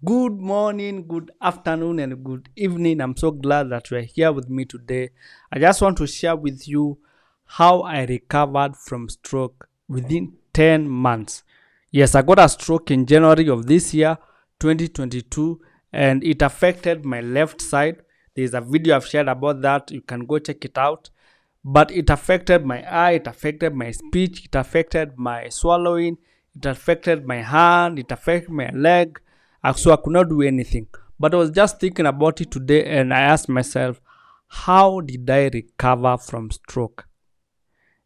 Good morning, good afternoon, and good evening. I'm so glad that you are here with me today. I just want to share with you how I recovered from stroke within 10 months. Yes, I got a stroke in January of this year, 2022, and it affected my left side. There's a video I've shared about that. You can go check it out. But it affected my eye, it affected my speech, it affected my swallowing, it affected my hand, it affected my leg. So I could not do anything. But I was just thinking about it today and I asked myself, how did I recover from stroke?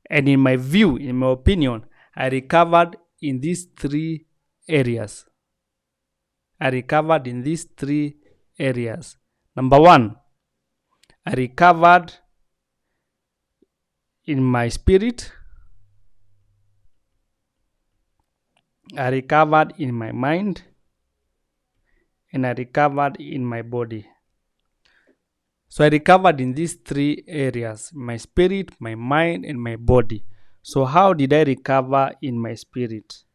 And in my view, in my opinion, I recovered in these three areas. I recovered in these three areas. Number one, I recovered in my spirit. I recovered in my mind, and I recovered in my body. So I recovered in these three areas: my spirit, my mind, and my body. So how did I recover in my spirit?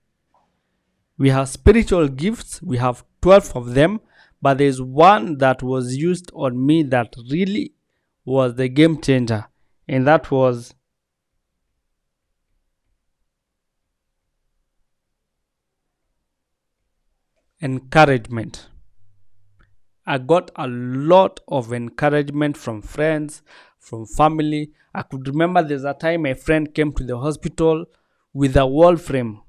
We have spiritual gifts, we have 12 of them, but there's one that was used on me that really was the game changer, and that was encouragement. I got a lot of encouragement from friends, from family. I could remember there's a time a friend came to the hospital with a wall frame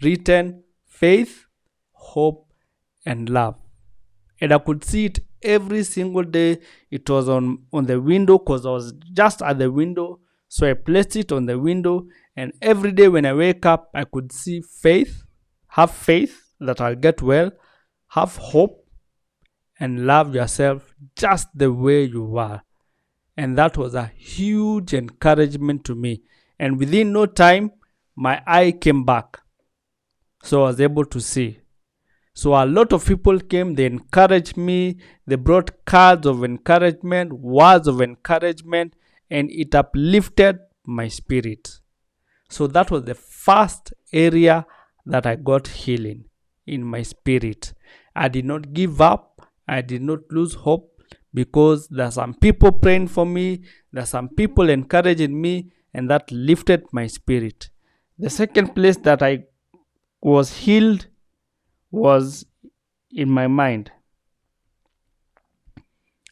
written faith, hope, and love. And I could see it every single day. It was on the window because I was just at the window. So I placed it on the window, and every day when I wake up, I could see faith, have faith that I'll get well, have hope, and love yourself just the way you are. And that was a huge encouragement to me. And within no time, my eye came back. So I was able to see. So a lot of people came, they encouraged me, they brought cards of encouragement, words of encouragement, and it uplifted my spirit. So that was the first area that I got healing in my spirit. I did not give up. I did not lose hope because there are some people praying for me. There are some people encouraging me, and that lifted my spirit. The second place that I was healed was in my mind.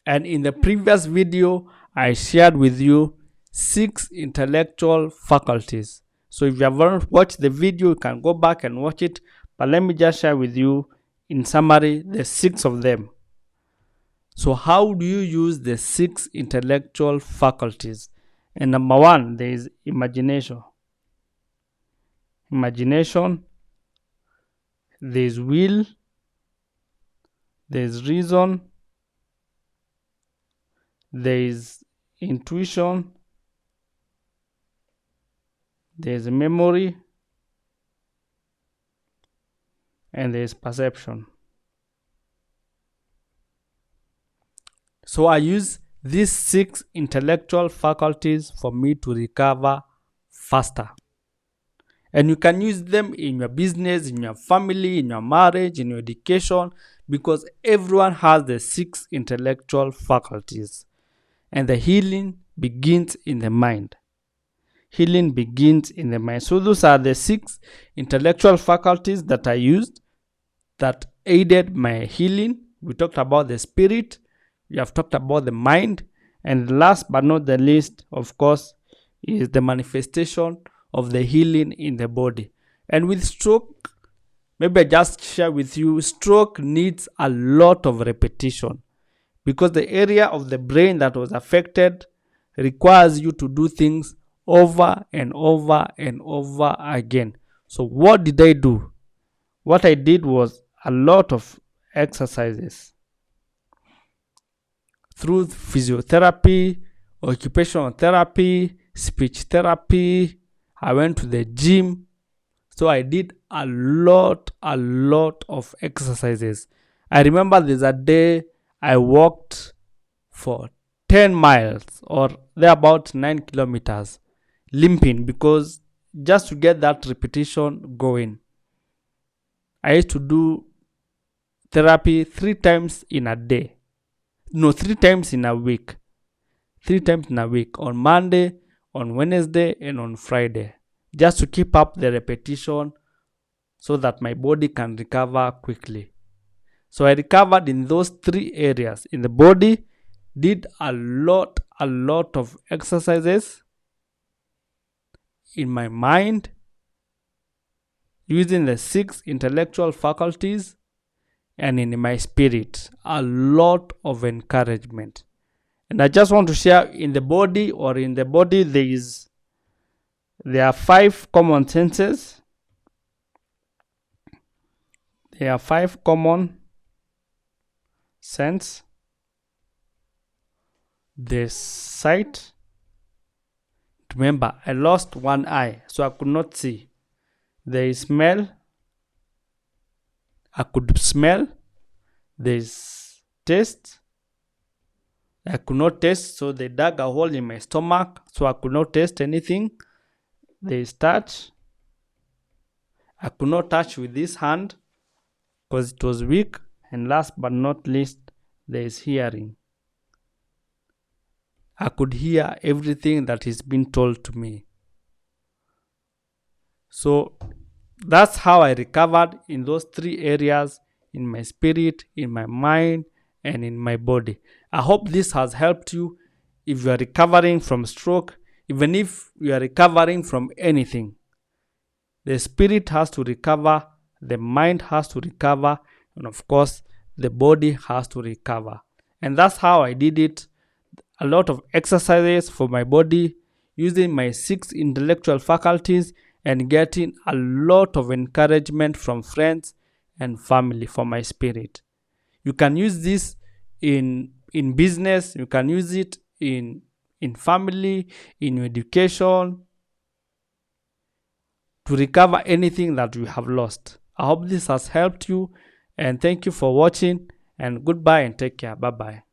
And in the previous video, I shared with you 6 intellectual faculties. So if you haven't watched the video, you can go back and watch it. But let me just share with you, in summary, the 6 of them. So how do you use the 6 intellectual faculties? And number 1, there is imagination. Imagination. There is will. There is reason. There is intuition. There is memory. And there is perception. So I use these 6 intellectual faculties for me to recover faster. And you can use them in your business, in your family, in your marriage, in your education, because everyone has the 6 intellectual faculties. And the healing begins in the mind. Healing begins in the mind. So those are the 6 intellectual faculties that I used that aided my healing. We talked about the spirit. We have talked about the mind. And last but not the least, of course, is the manifestation of the healing in the body. And with stroke, maybe I just share with you, stroke needs a lot of repetition because the area of the brain that was affected requires you to do things over and over and over again. So what did I do? What I did was a lot of exercises through physiotherapy, occupational therapy, speech therapy. I went to the gym. So I did a lot of exercises. I remember there's a day I walked for 10 miles or there about 9 kilometers limping because just to get that repetition going. I used to do therapy 3 times in a day. No, 3 times in a week. 3 times in a week, on Monday, on Wednesday, and on Friday, just to keep up the repetition so that my body can recover quickly. So I recovered in those 3 areas. In the body, did a lot of exercises. In my mind, using the 6 intellectual faculties, and in my spirit, a lot of encouragement. And I just want to share, in the body, there are 5 common senses. There are 5 common sense. The sight. Remember, I lost one eye, so I could not see. There is smell. I could smell. There is taste. I could not taste, so they dug a hole in my stomach, so I could not taste anything. There is touch. I could not touch with this hand because it was weak. And last but not least, there is hearing. I could hear everything that is being told to me. So that's how I recovered in those 3 areas, in my spirit, in my mind, and in my body. I hope this has helped you if you are recovering from stroke, even if you are recovering from anything. The spirit has to recover, the mind has to recover, and of course, the body has to recover. And that's how I did it. A lot of exercises for my body, using my 6 intellectual faculties, and getting a lot of encouragement from friends and family for my spirit. You can use this in business, you can use it in family, in your education, to recover anything that you have lost. I hope this has helped you, and thank you for watching, and goodbye and take care. Bye bye.